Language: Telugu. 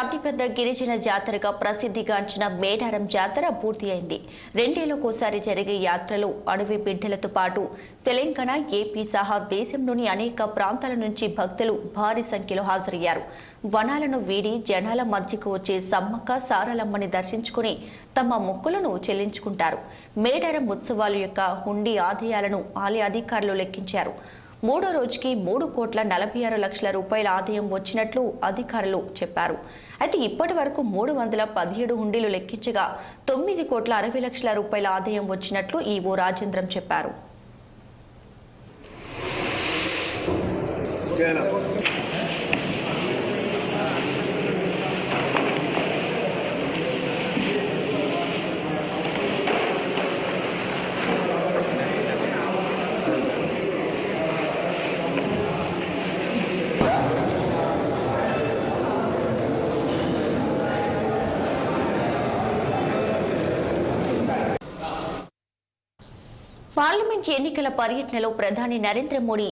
అతిపెద్ద గిరిజన జాతరగా ప్రసిద్ధిగాంచిన మేడారం జాతర పూర్తి అయింది. 2 ఏళ్లకోసారి జరిగే యాత్రలో అడవి బిడ్డలతో పాటు తెలంగాణ, ఏపీ సహా దేశంలోని అనేక ప్రాంతాల నుంచి భక్తులు భారీ సంఖ్యలో హాజరయ్యారు. వనాలను వీడి జనాల మధ్యకు వచ్చే సమ్మక్క సారలమ్మని దర్శించుకుని తమ మొక్కులను చెల్లించుకుంటారు. మేడారం ఉత్సవాల యొక్క హుండీ ఆదాయాలను ఆలయ అధికారులు లెక్కించారు. 3వ రోజుకి 3,46 లక్షల రూపాయల ఆదాయం వచ్చినట్లు అధికారులు చెప్పారు. అయితే ఇప్పటి వరకు 317 హుండీలు లెక్కించగా 9,60 లక్షల రూపాయల ఆదాయం వచ్చినట్లు ఈవో రాజేంద్రం చెప్పారు. పార్లమెంట్ ఎన్నికల పర్యటనలో ప్రధాని నరేంద్ర మోడీ